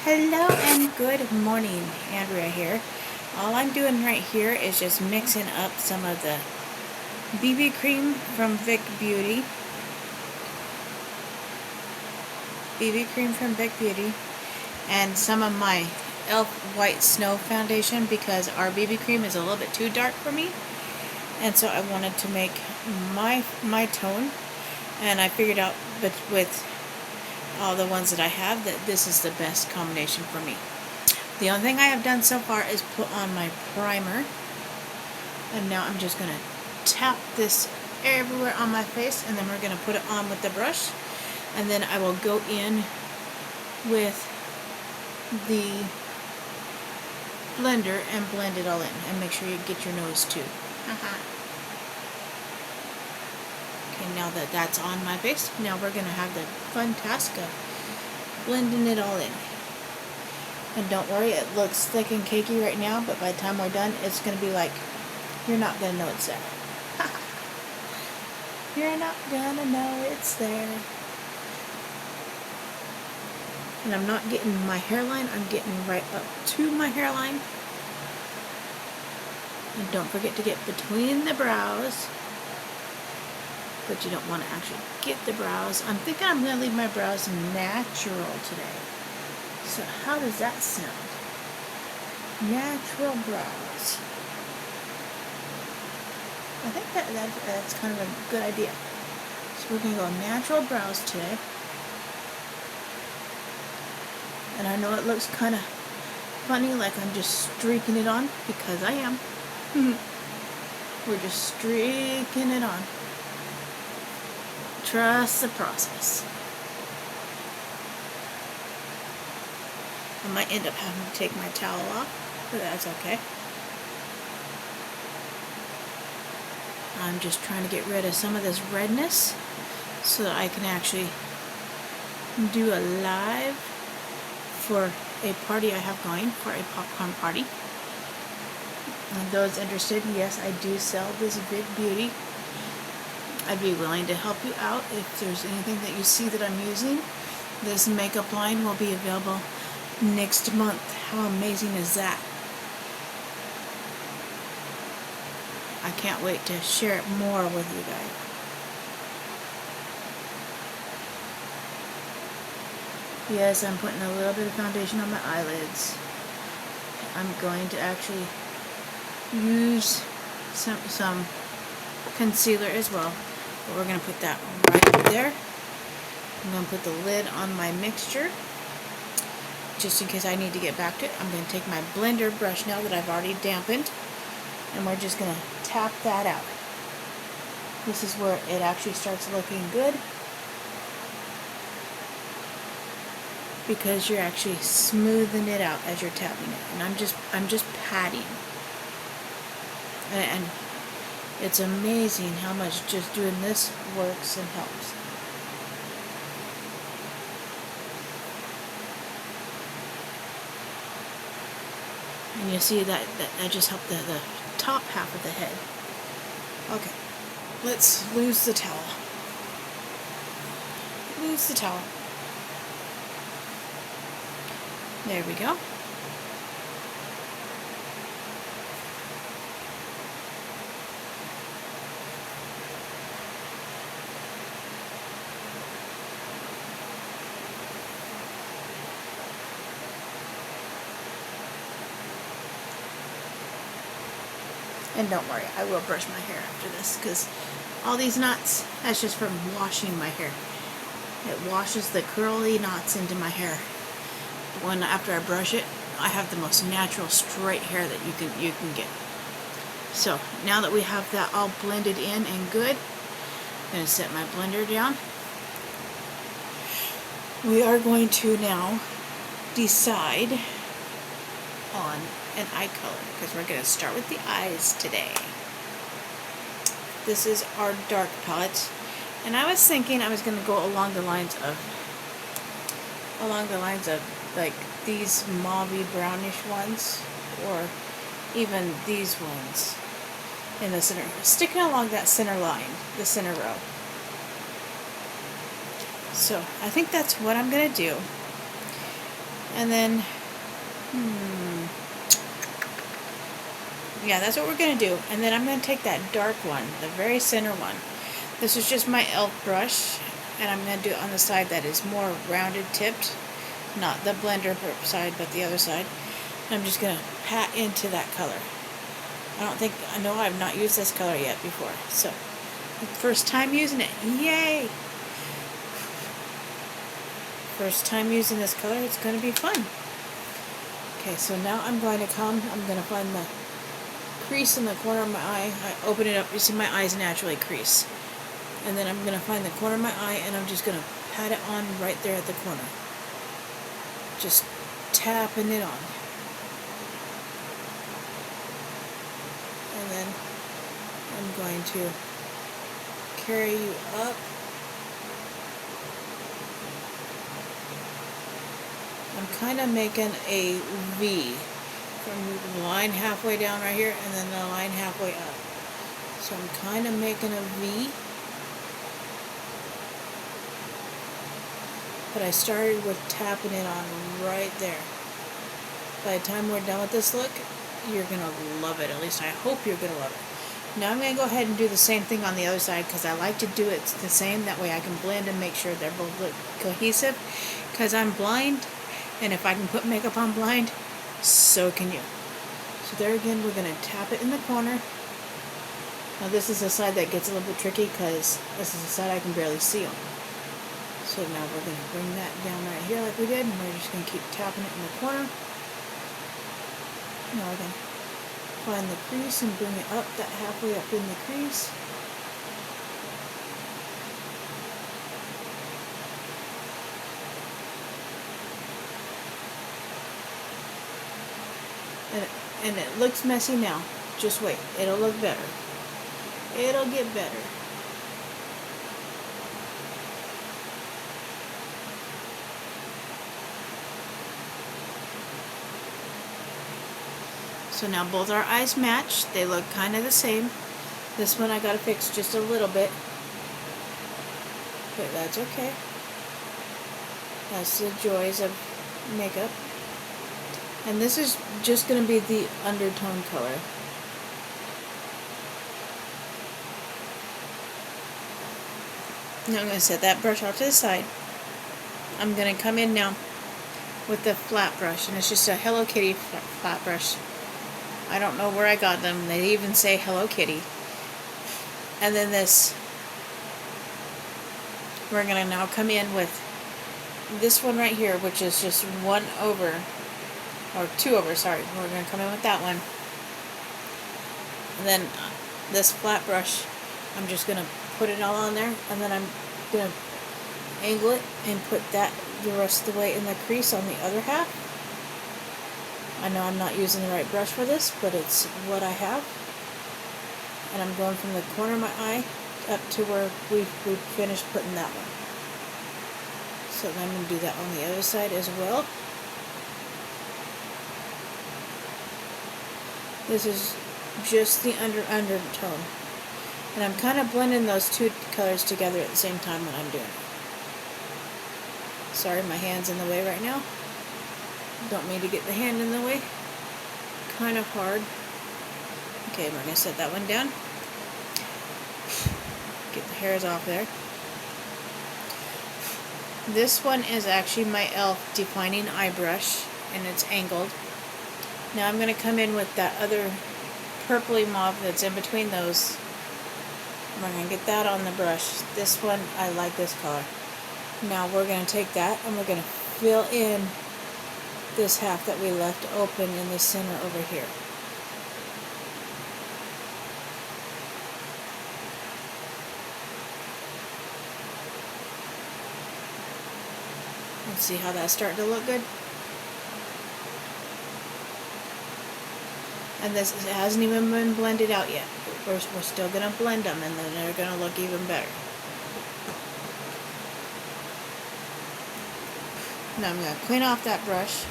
Hello and good morning, Andrea here. All I'm doing right here is just mixing up some of the BB cream from Vic Beauty. And some of my e.l.f. White Snow Foundation because our BB cream is a little bit too dark for me. And so I wanted to make my tone, and I figured out with all the ones that I have that this is the best combination for me. The only thing I have done so far is put on my primer, and now I'm just going to tap this everywhere on my face, and then we're going to put it on with the brush, and then I will go in with the blender and blend it all in, and make sure you get your nose too. Okay, now that that's on my face, now we're going to have the fun task of blending it all in. And don't worry, it looks thick and cakey right now, but by the time we're done, it's going to be like, you're not going to know it's there. You're not going to know it's there. And I'm not getting my hairline, I'm getting right up to my hairline. And don't forget to get between the brows. But you don't want to actually get the brows. I'm thinking I'm going to leave my brows natural today. So how does that sound? Natural brows. I think that's kind of a good idea. So we're going to go natural brows today. And I know it looks kind of funny, like I'm just streaking it on, because I am. We're just streaking it on. Trust the process. I might end up having to take my towel off, but that's okay. I'm just trying to get rid of some of this redness so that I can actually do a live for a party I have going, for a popcorn party. And those interested, yes, I do sell this Vic Beauty. I'd be willing to help you out if there's anything that you see that I'm using. This makeup line will be available next month. How amazing is that? I can't wait to share it more with you guys. Yes, I'm putting a little bit of foundation on my eyelids. I'm going to actually use some concealer as well. But we're going to put that right up there. I'm going to put the lid on my mixture. Just in case I need to get back to it, I'm going to take my blender brush now that I've already dampened. And we're just going to tap that out. This is where it actually starts looking good, because you're actually smoothing it out as you're tapping it. And I'm just patting. And it's amazing how much just doing this works and helps. And you see that just helped the top half of the head. Okay, let's lose the towel. Lose the towel. There we go. And don't worry, I will brush my hair after this, because all these knots, that's just from washing my hair. It washes the curly knots into my hair. After I brush it, I have the most natural straight hair that you can get. So now that we have that all blended in and good, I'm going to set my blender down. We are going to now decide on an eye color, because we're going to start with the eyes today. This is our dark palette, and I was thinking I was going to go along the lines of like these mauve brownish ones, or even these ones in the center, sticking along that center line, the center row. So I think that's what I'm going to do. And then, yeah, that's what we're going to do. And then I'm going to take that dark one, the very center one. This is just my e.l.f. brush, and I'm going to do it on the side that is more rounded tipped. Not the blender side, but the other side. And I'm just going to pat into that color. I know I've not used this color yet before. So, first time using it. Yay! First time using this color, it's going to be fun. Okay, so now I'm going to find the crease in the corner of my eye. I open it up, you see my eyes naturally crease. And then I'm going to find the corner of my eye, and I'm just going to pat it on right there at the corner. Just tapping it on. And then I'm going to carry you up. I'm kind of making a V from the line halfway down right here and then the line halfway up. So I'm kind of making a V. But I started with tapping it on right there. By the time we're done with this look, you're going to love it. At least I hope you're going to love it. Now I'm going to go ahead and do the same thing on the other side because I like to do it the same. That way I can blend and make sure they're both look cohesive. Because I'm blind, and if I can put makeup on blind, so can you. So there again, we're going to tap it in the corner. Now this is the side that gets a little bit tricky because this is the side I can barely see on. So now we're going to bring that down right here like we did, and we're just going to keep tapping it in the corner. Now we're going to find the crease and bring it up, that halfway up in the crease. And it looks messy now. Just wait. It'll look better. It'll get better. So now both our eyes match. They look kind of the same. This one I gotta fix just a little bit. But that's okay. That's the joys of makeup. And this is just going to be the undertone color. Now I'm going to set that brush off to the side. I'm going to come in now with the flat brush, and it's just a Hello Kitty flat brush. I don't know where I got them. They even say Hello Kitty. And then this, we're going to now come in with this one right here, which is just 1 over. Or 2 over, sorry. We're going to come in with that one. And then this flat brush, I'm just going to put it all on there. And then I'm going to angle it and put that the rest of the way in the crease on the other half. I know I'm not using the right brush for this, but it's what I have. And I'm going from the corner of my eye up to where we've finished putting that one. So then I'm going to do that on the other side as well. This is just the undertone. And I'm kind of blending those two colors together at the same time when I'm doing it. Sorry, my hand's in the way right now. Don't mean to get the hand in the way. Kind of hard. Okay, we're going to set that one down. Get the hairs off there. This one is actually my e.l.f. defining eye brush, and it's angled. Now I'm going to come in with that other purpley mauve that's in between those. We're going to get that on the brush. This one, I like this color. Now we're going to take that and we're going to fill in this half that we left open in the center over here. Let's see how that's starting to look good. And this hasn't even been blended out yet. We're still going to blend them, and then they're going to look even better. Now I'm going to clean off that brush.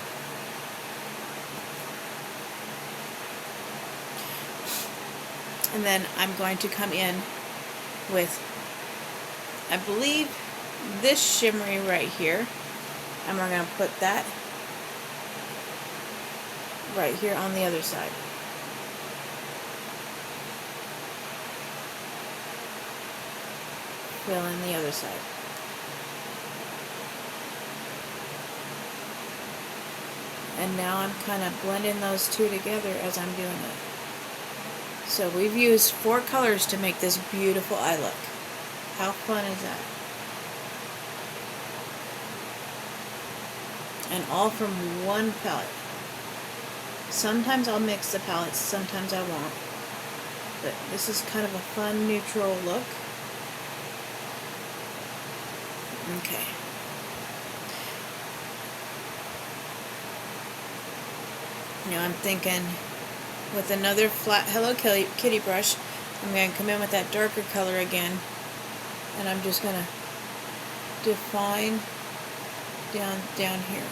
And then I'm going to come in with, I believe, this shimmery right here. And we're going to put that right here on the other side. Fill in the other side. And now I'm kind of blending those two together as I'm doing it. So we've used 4 colors to make this beautiful eye look. How fun is that? And all from one palette. Sometimes I'll mix the palettes, sometimes I won't. But this is kind of a fun, neutral look. Okay. Now I'm thinking with another flat Hello Kitty brush, I'm going to come in with that darker color again. And I'm just going to define down here.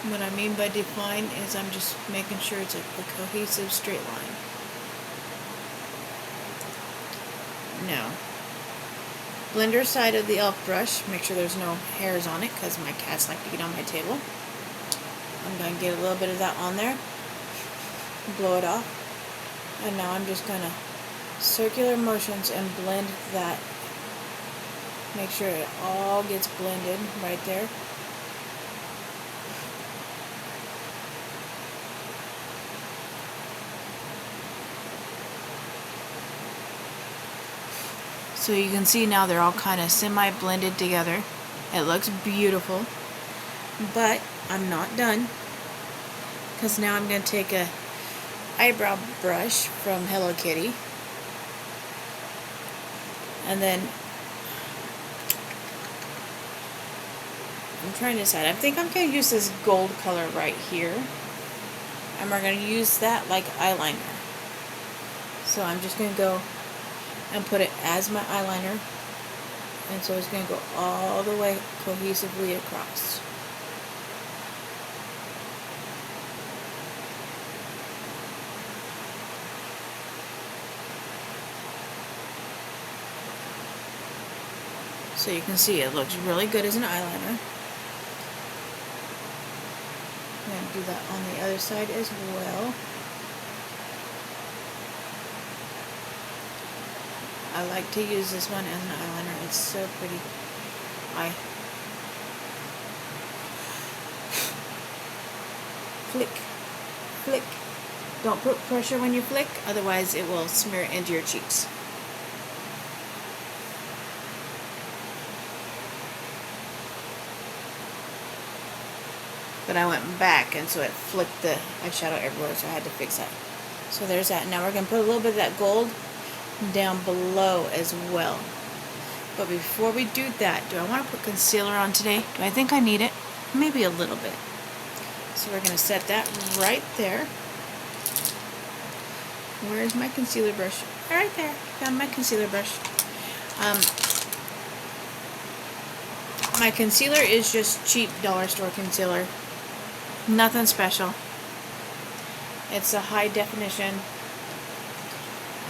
What I mean by define is I'm just making sure it's a cohesive straight line. Now, blender side of the e.l.f. brush, make sure there's no hairs on it because my cats like to get on my table. I'm going to get a little bit of that on there, blow it off, and now I'm just going to circular motions and blend that. Make sure it all gets blended right there. So you can see now they're all kind of semi-blended together. It looks beautiful, but I'm not done, because now I'm going to take a eyebrow brush from Hello Kitty, and then I'm trying to decide. I think I'm going to use this gold color right here, and we're going to use that like eyeliner. So I'm just going to go and put it as my eyeliner, and so it's going to go all the way cohesively across. So you can see it looks really good as an eyeliner. I'm going to do that on the other side as well. I like to use this one as an eyeliner. It's so pretty. Flick, flick. Don't put pressure when you flick, otherwise it will smear into your cheeks. But I went back, and so it flicked the eyeshadow everywhere, so I had to fix that. So there's that. Now we're going to put a little bit of that gold down below as well. But before we do that, do I want to put concealer on today? Do I think I need it? Maybe a little bit. So we're going to set that right there. Where's my concealer brush? Right there. Found my concealer brush. My concealer is just cheap dollar store concealer. Nothing special. It's a high definition.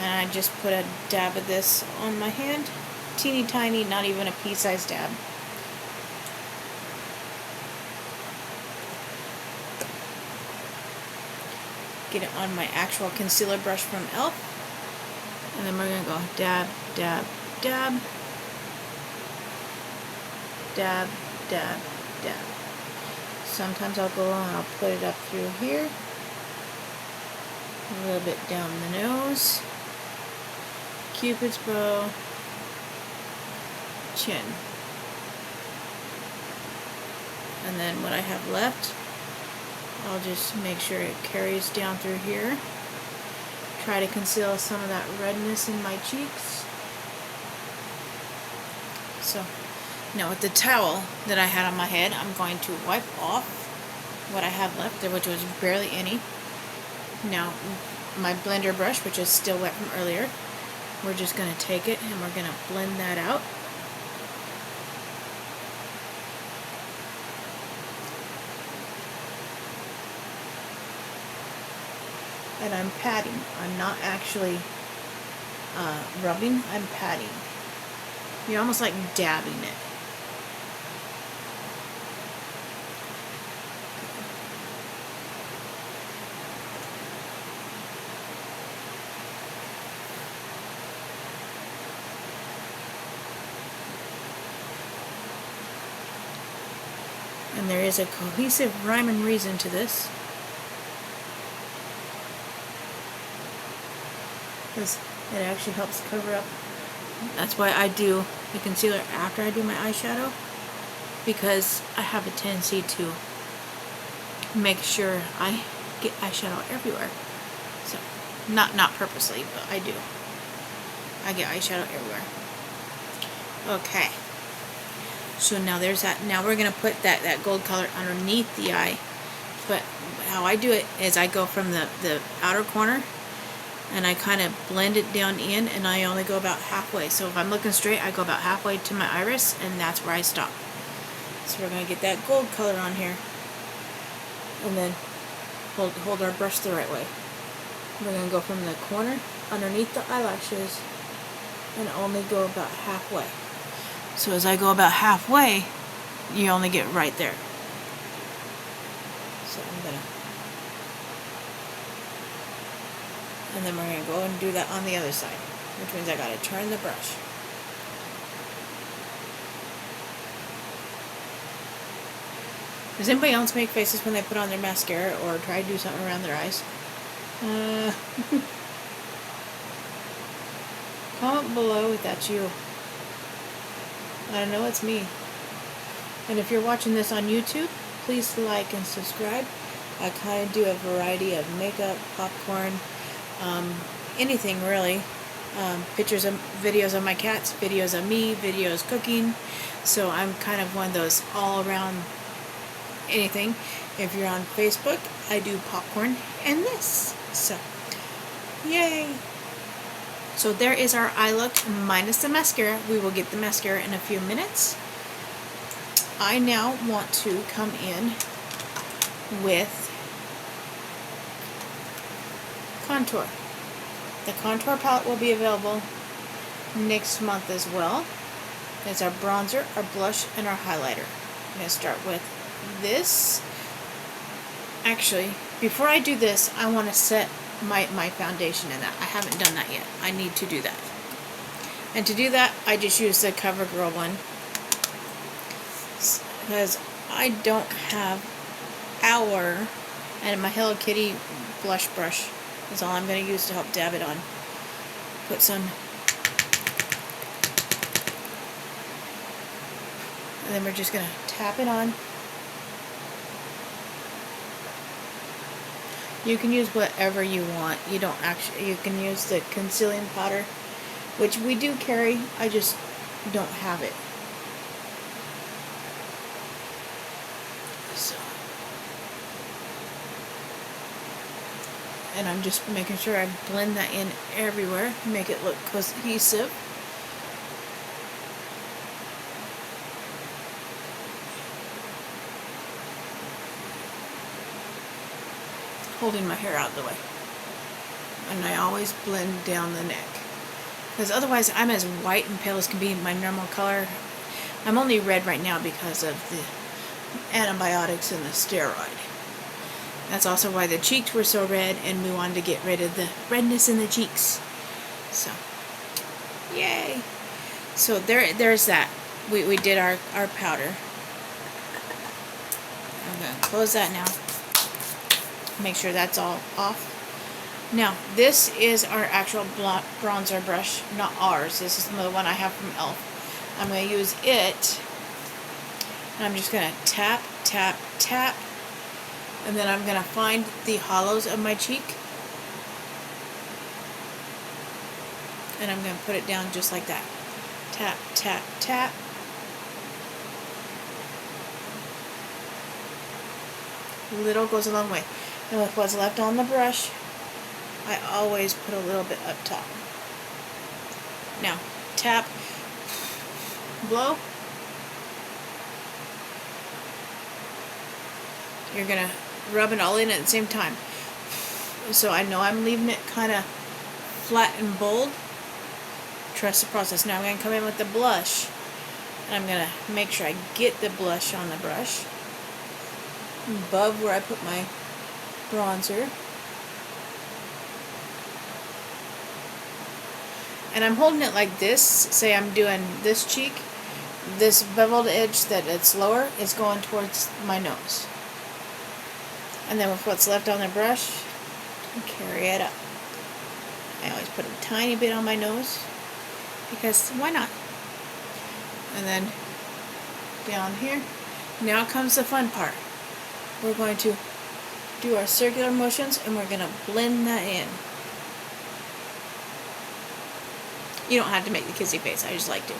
And I just put a dab of this on my hand. Teeny tiny, not even a pea-sized dab. Get it on my actual concealer brush from e.l.f. And then we're going to go dab, dab, dab. Dab, dab, dab. Sometimes I'll go and I'll put it up through here. A little bit down the nose. Cupid's bow, chin. And then what I have left, I'll just make sure it carries down through here. Try to conceal some of that redness in my cheeks. So now with the towel that I had on my head, I'm going to wipe off what I have left, which was barely any. Now my blender brush, which is still wet from earlier, we're just going to take it and we're going to blend that out. And I'm patting. I'm not actually rubbing, I'm patting. You're almost like dabbing it. And there is a cohesive rhyme and reason to this. Because it actually helps cover up. That's why I do the concealer after I do my eyeshadow. Because I have a tendency to make sure I get eyeshadow everywhere. So, not purposely, but I do. I get eyeshadow everywhere. Okay. So now there's that. Now we're going to put that gold color underneath the eye. But how I do it is I go from the outer corner and I kind of blend it down in, and I only go about halfway. So if I'm looking straight, I go about halfway to my iris, and that's where I stop. So we're going to get that gold color on here. And then hold our brush the right way. We're going to go from the corner underneath the eyelashes and only go about halfway. So as I go about halfway, you only get right there. So I'm going to... And then we're going to go and do that on the other side, which means I got to turn the brush. Does anybody else make faces when they put on their mascara or try to do something around their eyes? Comment below if that's you. I know it's me. And if you're watching this on YouTube, please like and subscribe. I kind of do a variety of makeup, popcorn, anything really. Pictures of videos of my cats, videos of me, videos cooking. So I'm kind of one of those all around anything. If you're on Facebook, I do popcorn and this. So, yay! So there is our eye look minus the mascara. We will get the mascara in a few minutes. I now want to come in with contour. The contour palette will be available next month as well. It's our bronzer, our blush, and our highlighter. I'm going to start with this. Actually, before I do this, I want to set my foundation in that. I haven't done that yet. I need to do that. And to do that, I just use the CoverGirl one. Because I don't have our... And my Hello Kitty blush brush is all I'm going to use to help dab it on. Put some... And then we're just going to tap it on. You can use whatever you want. You can use the concealing powder, which we do carry. I just don't have it. So, and I'm just making sure I blend that in everywhere, make it look cohesive. Holding my hair out of the way. And I always blend down the neck. Because otherwise I'm as white and pale as can be, my normal color. I'm only red right now because of the antibiotics and the steroid. That's also why the cheeks were so red, and we wanted to get rid of the redness in the cheeks. So, yay! So there's that. We did our powder. I'm going to close that now. Make sure that's all off. Now, this is our actual bronzer brush, not ours. This is the one I have from e.l.f. I'm going to use it, and I'm just going to tap, tap, tap, and then I'm going to find the hollows of my cheek, and I'm going to put it down just like that. Tap, tap, tap. Little goes a long way. And with what's left on the brush, I always put a little bit up top. Now, tap, blow. You're going to rub it all in at the same time. So I know I'm leaving it kind of flat and bold. Trust the process. Now I'm going to come in with the blush. And I'm going to make sure I get the blush on the brush. Above where I put my bronzer. And I'm holding it like this. Say I'm doing this cheek. this beveled edge that it's lower is going towards my nose. And then with what's left on the brush, carry it up. I always put a tiny bit on my nose because why not? And then down here. Now comes the fun part. We're going to do our circular motions and we're going to blend that in. You don't have to make the kissy face, I just like to.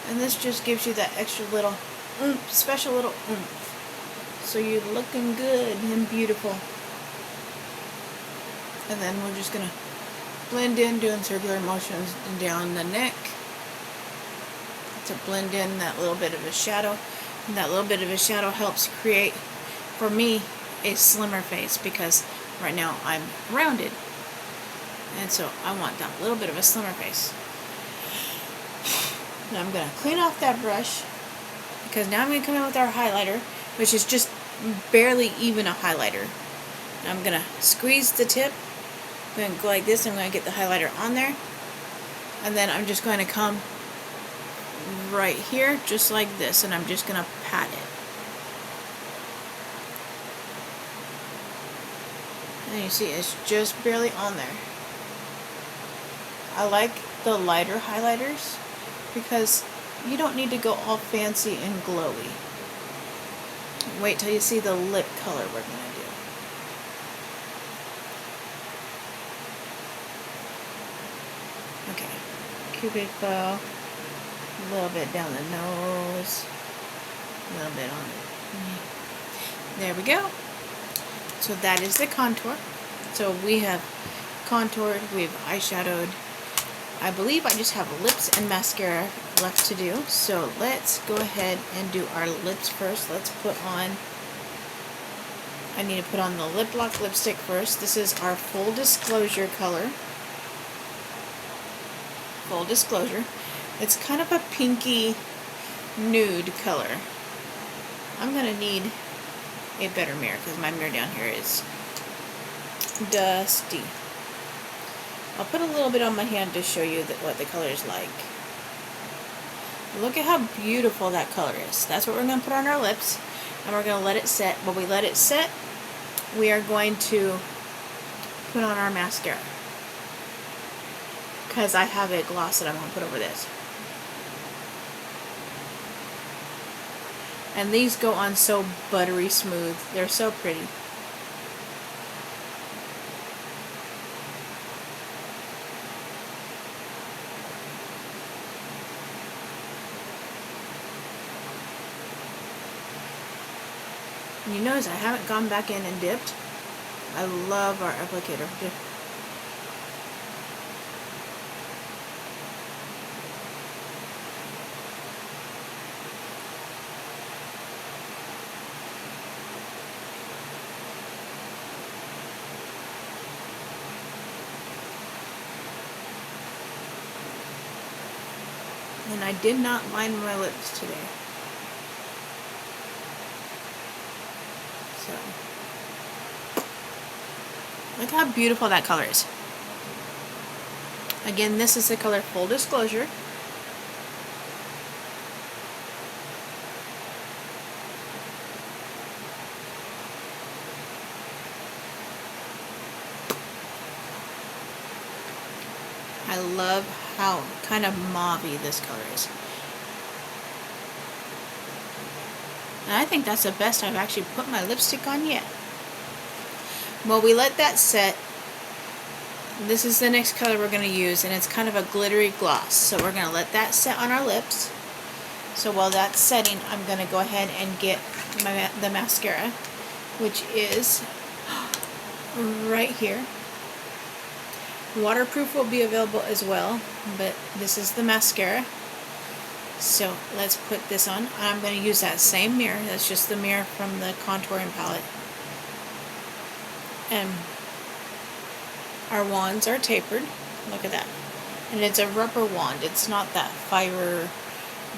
And this just gives you that extra little oomph, special little oomph. So you're looking good and beautiful. And then we're just going to blend in, doing circular motions down the neck to blend in that little bit of a shadow. And that little bit of a shadow helps create, for me, a slimmer face because right now I'm rounded. And so I want that little bit of a slimmer face. Now I'm going to clean off that brush because now I'm going to come in with our highlighter, which is just barely even a highlighter. I'm going to squeeze the tip. I'm going to go like this. I'm going to get the highlighter on there. And then I'm just going to come right here, just like this, and I'm just going to pat it. And you see it's just barely on there. I like the lighter highlighters because you don't need to go all fancy and glowy. Wait till you see the lip color we're going to do. Okay, Cupid bow, a little bit down the nose, a little bit on it. There we go. So that is the contour. So we have contoured, we've eyeshadowed. I believe I just have lips and mascara left to do. So let's go ahead and do our lips first. Let's put on, I need to put on the liplock lipstick first. This is our Full Disclosure color. Full Disclosure. It's kind of a pinky nude color. I'm going to need a better mirror because my mirror down here is dusty. I'll put a little bit on my hand to show you what the color is like. Look at how beautiful that color is. That's what we're going to put on our lips, and we're going to let it set. When we let it set, we are going to put on our mascara because I have a gloss that I'm going to put over this. And these go on so buttery smooth. They're so pretty. And you notice I haven't gone back in and dipped. I love our applicator. And I did not line my lips today. So, look how beautiful that color is. Again, this is the color Full Disclosure. I love how kind of mauvey this color is. And I think that's the best I've actually put my lipstick on yet. Well, we let that set. This is the next color we're going to use, and it's kind of a glittery gloss. So we're going to let that set on our lips. So while that's setting, I'm going to go ahead and get the mascara, which is right here. Waterproof will be available as well, but this is the mascara. So let's put this on. I'm going to use that same mirror. That's just the mirror from the contouring palette. And our wands are tapered. Look at that. And it's a rubber wand. It's not that fiber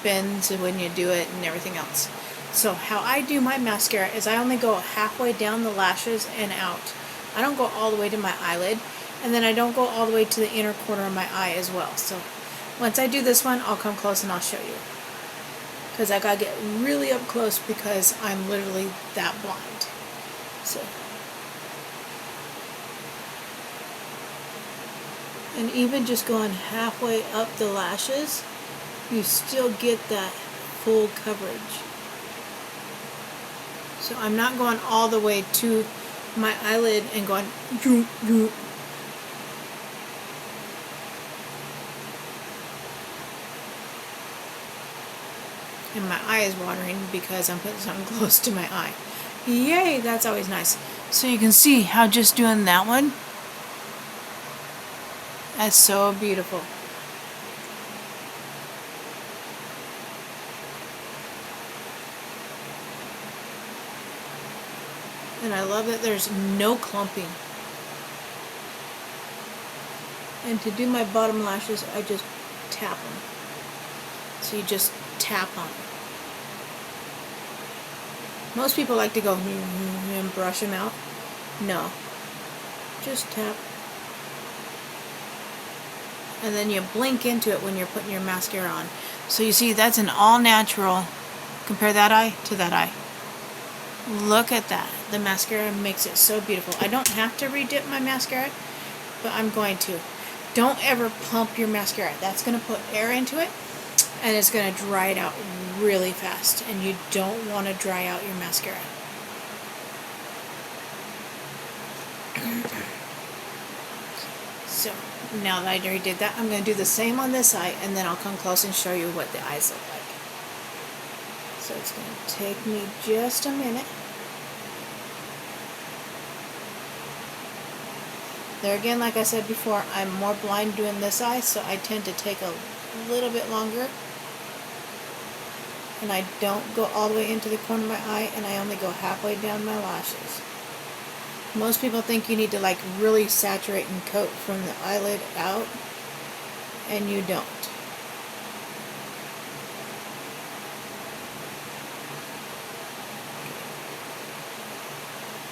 bends when you do it and everything else. So how I do my mascara is I only go halfway down the lashes and out. I don't go all the way to my eyelid, and then I don't go all the way to the inner corner of my eye as well. So once I do this one, I'll come close and I'll show you. Because I gotta get really up close because I'm literally that blind. So, and even just going halfway up the lashes, you still get that full coverage. So I'm not going all the way to my eyelid and going zoom, zoom. And my eye is watering because I'm putting something close to my eye. Yay, that's always nice. So you can see how just doing that one, that's so beautiful. And I love that there's no clumping. And to do my bottom lashes, I just tap them. So you just tap on them. Most people like to go and brush them out. No. Just tap. And then you blink into it when you're putting your mascara on. So you see, that's an all natural. Compare that eye to that eye. Look at that. The mascara makes it so beautiful. I don't have to redip my mascara, but I'm going to. Don't ever pump your mascara. That's going to put air into it, and it's going to dry it out really fast, and you don't want to dry out your mascara. So, now that I already did that, I'm going to do the same on this eye, and then I'll come close and show you what the eyes look like. So it's going to take me just a minute. There again, like I said before, I'm more blind doing this eye, so I tend to take a little bit longer. And I don't go all the way into the corner of my eye, and I only go halfway down my lashes. Most people think you need to like really saturate and coat from the eyelid out, and you don't.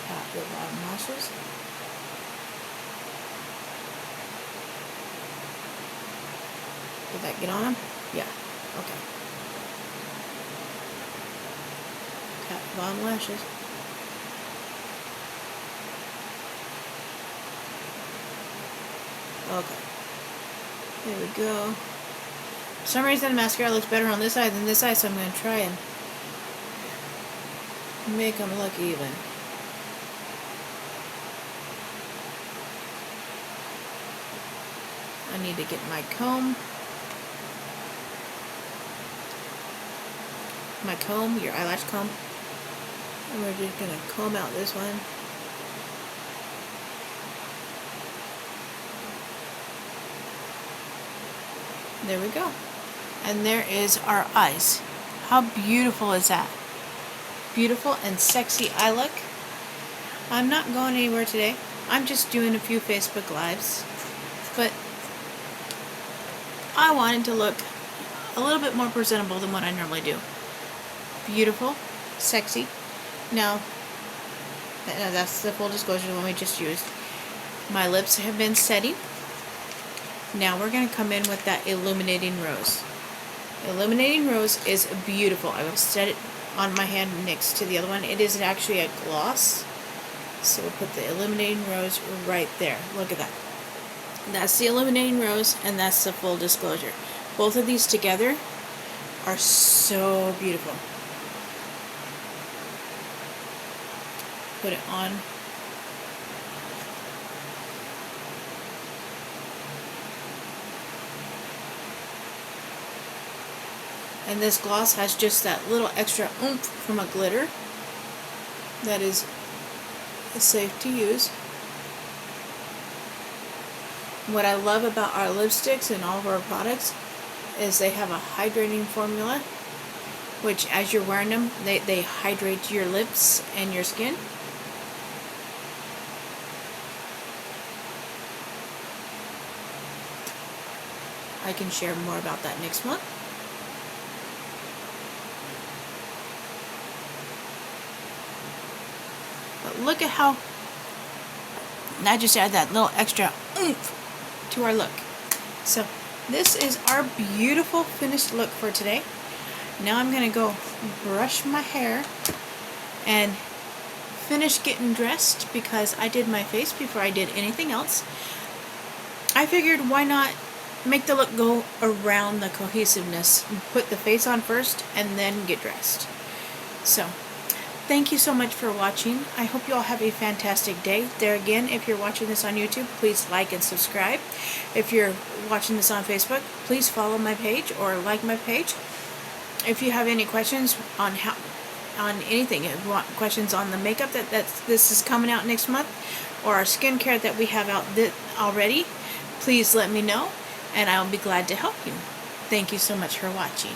Half the bottom lashes. Did that get on them? Yeah. Okay. Tap the bottom lashes. Okay. There we go. For some reason, the mascara looks better on this side than this side, so I'm going to try and make them look even. I need to get my comb. My comb, your eyelash comb. And we're just going to comb out this one. There we go. And there is our eyes. How beautiful is that? Beautiful and sexy eye look. I'm not going anywhere today. I'm just doing a few Facebook Lives. But I wanted to look a little bit more presentable than what I normally do. Beautiful, sexy. Now, that's the full disclosure, the one we just used. My lips have been setting. Now we're going to come in with that illuminating rose. Illuminating rose is beautiful. I will set it on my hand next to the other one. It is actually a gloss. So we'll put the illuminating rose right there. Look at that. That's the illuminating rose, and that's the full disclosure. Both of these together are so beautiful. Put it on. And this gloss has just that little extra oomph from a glitter that is safe to use. What I love about our lipsticks and all of our products is they have a hydrating formula, which as you're wearing them, they hydrate your lips and your skin. I can share more about that next month. But look at how that just add that little extra oomph to our look. So this is our beautiful finished look for today. Now I'm going to go brush my hair and finish getting dressed because I did my face before I did anything else. I figured why not make the look go around the cohesiveness. Put the face on first and then get dressed. So thank you so much for watching. I hope you all have a fantastic day. There again, if you're watching this on YouTube, please like and subscribe. If you're watching this on Facebook, please follow my page or like my page. If you have any questions on anything, if you want questions on the makeup this is coming out next month, or our skincare that we have out already, please let me know and I'll be glad to help you. Thank you so much for watching.